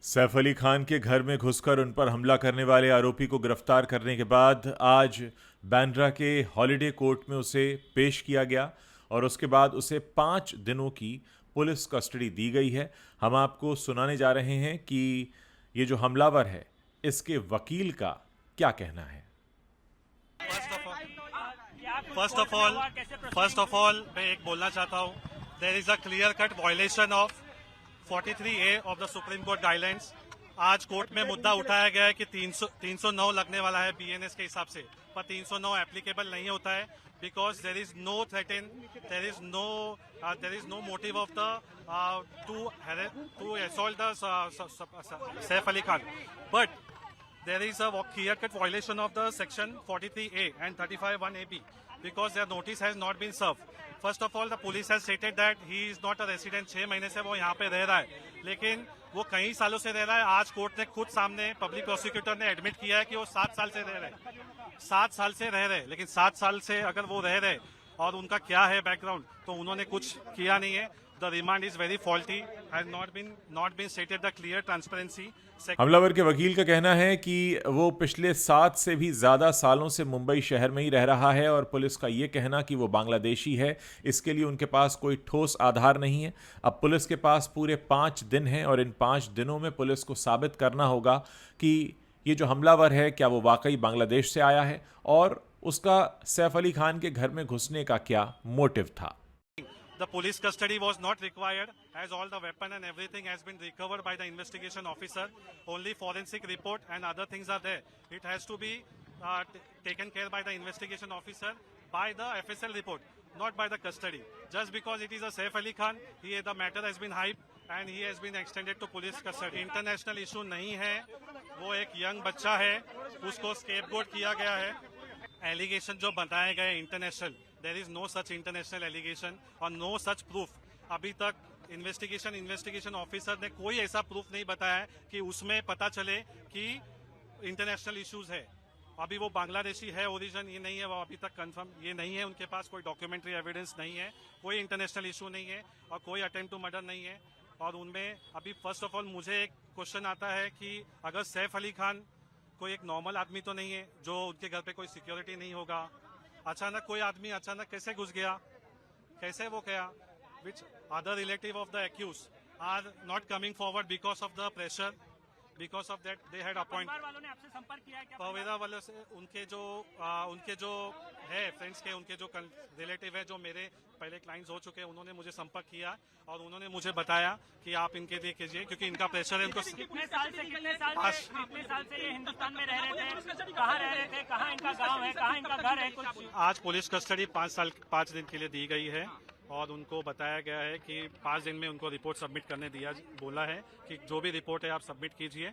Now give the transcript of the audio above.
सैफ अली खान के घर में घुसकर उन पर हमला करने वाले आरोपी को गिरफ्तार करने के बाद आज बांद्रा के हॉलिडे कोर्ट में उसे पेश किया गया और उसके बाद उसे 5 दिनों की पुलिस कस्टडी दी गई है। हम आपको सुनाने जा रहे हैं कि ये जो हमलावर है इसके वकील का क्या कहना है। फर्स्ट ऑफ ऑल मैं एक बोलना चाहता हूँ, there is a clear cut violation of 43A of the supreme court guidelines. आज कोर्ट में मुद्दा उठाया गया है कि 309 लगने वाला है BNS के हिसाब से, पर 309 एप्लीकेबल नहीं होता है because there is no threaten, there is no motive of the to assault the Saif Ali Khan, but there is a clear-cut violation of the section 43A and 35(1)AB because their notice has not been served. First of all, the police has stated that he is not a resident. 6 महीने से वो यहाँ पे रह रहा है, लेकिन वो कई सालों से रह रहा है। आज कोर्ट ने खुद सामने पब्लिक प्रोसिक्यूटर ने एडमिट किया है कि वो 7 साल से रह रहे, 7 साल से रह रहे, लेकिन 7 साल से अगर वो रह रहे और उनका क्या है बैकग्राउंड, तो उन्होंने कुछ किया नहीं है। The remand is very faulty, has not been stated the clear transparency. हमलावर के वकील का कहना है कि वो पिछले 7 से भी ज़्यादा सालों से मुंबई शहर में ही रह रहा है और पुलिस का ये कहना कि वो बांग्लादेशी है, इसके लिए उनके पास कोई ठोस आधार नहीं है। अब पुलिस के पास पूरे 5 दिन हैं और इन 5 दिनों में पुलिस को साबित करना होगा कि ये जो हमलावर है क्या वो वाकई बांग्लादेश से आया है और उसका सैफ अली खान के घर में घुसने का क्या मोटिव था। The police custody was not required as all the weapon and everything has been recovered by the investigation officer. Only forensic report and other things are there. It has to be taken care by the investigation officer by the FSL report, not by the custody. Just because it is a Saif Ali Khan, the matter has been hyped and he has been extended to police custody. International issue नहीं है, वो एक young बच्चा है, उसको scapegoat किया गया है। एलिगेशन जो बताए गए international, there is no such international allegation और नो सच प्रूफ। अभी तक इन्वेस्टिगेशन ऑफिसर ने कोई ऐसा प्रूफ नहीं बताया है कि उसमें पता चले कि इंटरनेशनल इश्यूज है। अभी वो बांग्लादेशी है ओरिजिन, ये नहीं है, वो अभी तक कंफर्म ये नहीं है, उनके पास कोई डॉक्यूमेंट्री एविडेंस नहीं है, कोई इंटरनेशनल इशू नहीं है और कोई अटेम्प्ट टू मर्डर नहीं है। और उनमें अभी फर्स्ट ऑफ ऑल मुझे एक क्वेश्चन आता है कि अगर सैफ अली खान कोई एक नॉर्मल आदमी तो नहीं है जो उनके घर पे कोई सिक्योरिटी नहीं होगा, अचानक कोई आदमी अचानक कैसे घुस गया, कैसे वो गया, which other relative of the accuse are not coming forward because of the pressure, because of that they had appoint. परिवार वालों ने आपसे संपर्क किया है क्या? परिवार वालों से उनके जो है फ्रेंड्स के, उनके जो रिलेटिव है जो मेरे पहले क्लाइंट्स हो चुके हैं, उन्होंने मुझे संपर्क किया और उन्होंने मुझे बताया कि आप इनके लिए कीजिए क्योंकि इनका प्रेशर है। उनको कितने साल से ये हिंदुस्तान में रह रहे थे, कहाँ रह रहे थे, कहाँ इनका गांव है, कहाँ इनका घर है? कुछ आज पुलिस कस्टडी 5 दिन के लिए दी गई है और उनको बताया गया है कि 5 दिन में उनको रिपोर्ट सबमिट करने बोला है कि जो भी रिपोर्ट है आप सबमिट कीजिए